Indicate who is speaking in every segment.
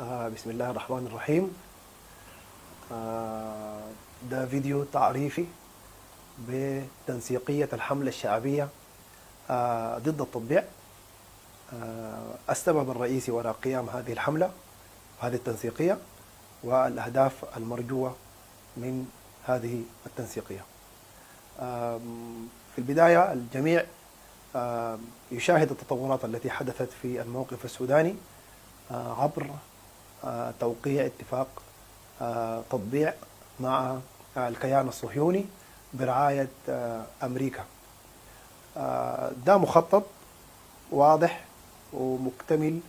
Speaker 1: بسم الله الرحمن الرحيم. ده فيديو تعريفي بتنسيقية الحملة الشعبية ضد التطبيع. السبب الرئيسي وراء قيام هذه الحملة وهذه التنسيقية والأهداف المرجوة من هذه التنسيقية. في البداية الجميع يشاهد التطورات التي حدثت في الموقف السوداني عبر توقيع اتفاق تطبيع مع الكيان الصهيوني برعاية أمريكا. ده مخطط واضح ومكتمل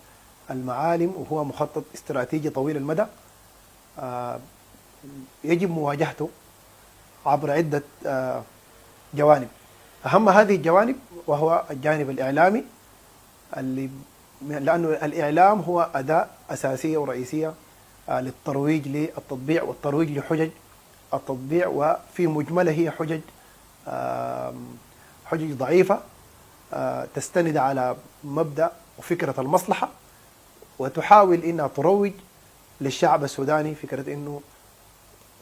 Speaker 1: المعالم، وهو مخطط استراتيجي طويل المدى يجب مواجهته عبر عدة جوانب. أهم هذه الجوانب وهو الجانب الإعلامي، لأن الإعلام هو أداة أساسية ورئيسية للترويج للتطبيع والترويج لحجج التطبيع، وفي مجملها هي حجج ضعيفة تستند على مبدأ وفكرة المصلحة، وتحاول أنها تروج للشعب السوداني فكرة أنه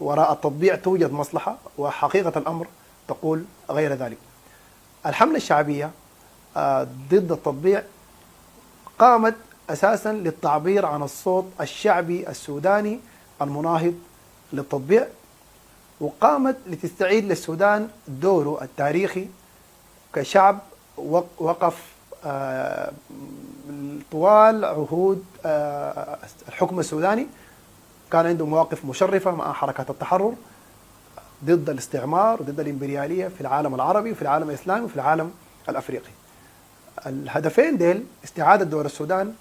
Speaker 1: وراء التطبيع توجد مصلحة، وحقيقة الأمر تقول غير ذلك. الحملة الشعبية ضد التطبيع قامت أساسا للتعبير عن الصوت الشعبي السوداني المناهض للتطبيع، وقامت لتستعيد للسودان دوره التاريخي كشعب وقف طوال عهود الحكم السوداني، كان عنده مواقف مشرفة مع حركة التحرر ضد الاستعمار وضد الإمبريالية في العالم العربي وفي العالم الإسلامي وفي العالم الأفريقي. الهدفين ديل استعادة دور السودان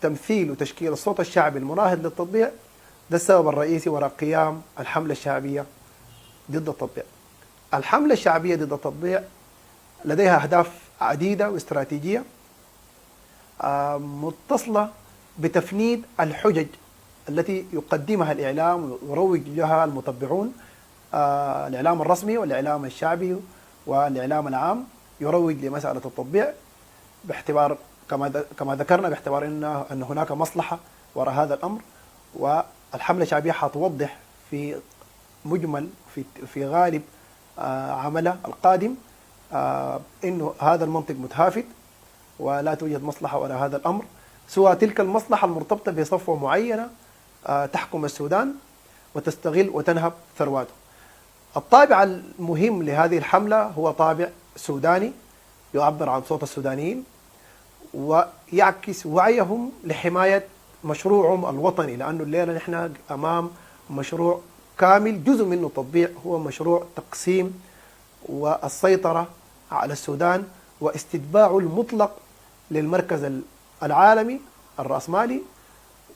Speaker 1: والتمثيل وتشكيل الصوت الشعبي المناهض للتطبيع. ده السبب الرئيسي وراء قيام الحملة الشعبية ضد التطبيع. الحملة الشعبية ضد التطبيع لديها أهداف عديدة واستراتيجية متصلة بتفنيد الحجج التي يقدمها الإعلام ويروج لها المتبعون. الإعلام الرسمي والإعلام الشعبي والإعلام العام يروج لمسألة التطبيع باعتبار كما ذكرنا باعتبار أن هناك مصلحة وراء هذا الأمر. والحملة الشعبية حتوضح في مجمل في غالب عملها القادم إنه هذا المنطق متهافت ولا توجد مصلحة وراء هذا الأمر سوى تلك المصلحة المرتبطة بصفوة معينة تحكم السودان وتستغل وتنهب ثرواته. الطابع المهم لهذه الحملة هو طابع سوداني يعبر عن صوت السودانيين ويعكس وعيهم لحماية مشروعهم الوطني، لأنه الليلة نحن أمام مشروع كامل جزء منه تطبيع، هو مشروع تقسيم والسيطرة على السودان واستتباعه المطلق للمركز العالمي الرأسمالي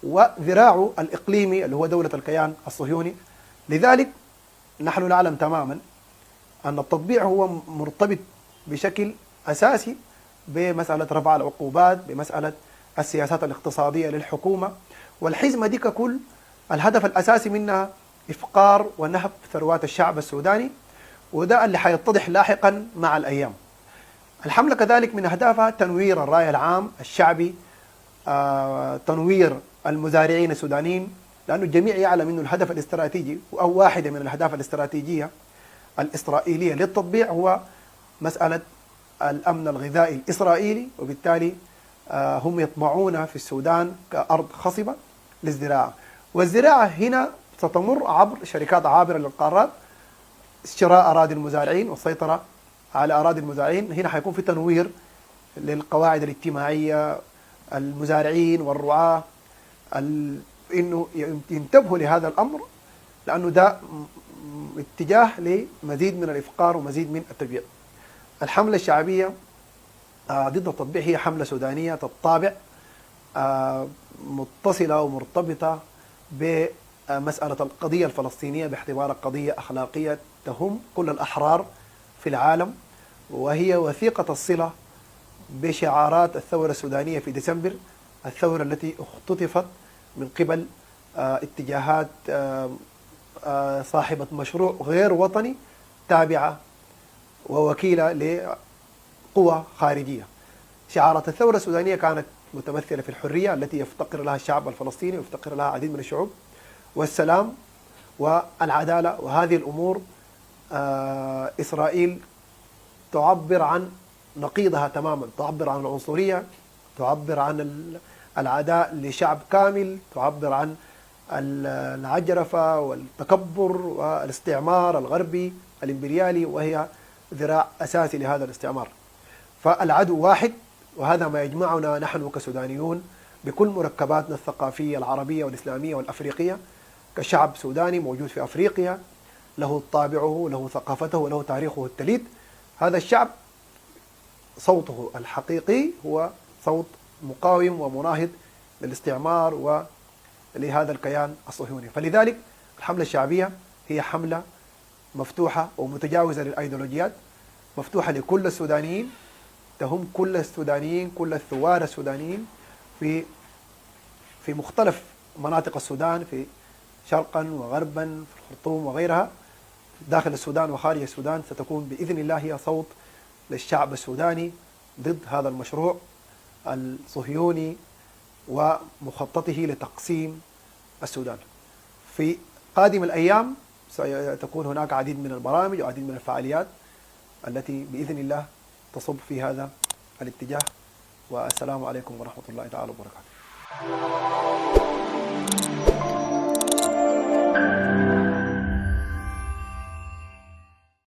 Speaker 1: وذراعه الإقليمي اللي هو دولة الكيان الصهيوني. لذلك نحن نعلم تماما أن التطبيع هو مرتبط بشكل أساسي بمسألة رفع العقوبات، بمسألة السياسات الاقتصادية للحكومة، والحزمة دي ككل الهدف الأساسي منها إفقار ونهب ثروات الشعب السوداني، وده اللي حيتضح لاحقا مع الأيام. الحملة كذلك من أهدافها تنوير الرأي العام الشعبي، تنوير المزارعين السودانيين، لأن الجميع يعلم أن الهدف الاستراتيجي أو واحدة من الأهداف الاستراتيجية الإسرائيلية للتطبيع هو مسألة الأمن الغذائي الإسرائيلي، وبالتالي هم يطمعون في السودان كأرض خصبة للزراعة. والزراعة هنا ستمر عبر شركات عابرة للقارات، شراء أراضي المزارعين والسيطرة على أراضي المزارعين. هنا حيكون في تنوير للقواعد الاجتماعية، المزارعين والرعاة إنه ينتبهوا لهذا الأمر، لأنه ده اتجاه لمزيد من الإفقار ومزيد من التبييض. الحملة الشعبية ضد التطبيع هي حملة سودانية الطابع، متصلة ومرتبطة بمسألة القضية الفلسطينية باعتبارها قضية أخلاقية تهم كل الأحرار في العالم، وهي وثيقة الصلة بشعارات الثورة السودانية في ديسمبر، الثورة التي اختطفت من قبل اتجاهات صاحبة مشروع غير وطني تابعة ووكيلة لقوى خارجية. شعارات الثورة السودانية كانت متمثلة في الحرية التي يفتقر لها الشعب الفلسطيني ويفتقر لها عديد من الشعوب، والسلام والعدالة. وهذه الأمور إسرائيل تعبر عن نقيضها تماما، تعبر عن العنصرية، تعبر عن العداء لشعب كامل، تعبر عن العجرفة والتكبر والاستعمار الغربي الإمبريالي، وهي ذراع أساسي لهذا الاستعمار. فالعدو واحد، وهذا ما يجمعنا نحن كسودانيون بكل مركباتنا الثقافية العربية والإسلامية والأفريقية، كشعب سوداني موجود في أفريقيا له طابعه، له ثقافته، وله تاريخه التليد. هذا الشعب صوته الحقيقي هو صوت مقاوم ومناهض للاستعمار ولهذا الكيان الصهيوني. فلذلك الحملة الشعبية هي حملة مفتوحة ومتجاوزة للأيديولوجيات، مفتوحة لكل السودانيين، تهم كل السودانيين، كل الثوار السودانيين في مختلف مناطق السودان، في شرقا وغربا، في الخرطوم وغيرها، داخل السودان وخارج السودان. ستكون بإذن الله هي صوت للشعب السوداني ضد هذا المشروع الصهيوني ومخططه لتقسيم السودان. في قادم الأيام ستكون هناك عديد من البرامج وعديد من الفعاليات التي بإذن الله تصب في هذا الاتجاه. والسلام عليكم ورحمة الله تعالى وبركاته.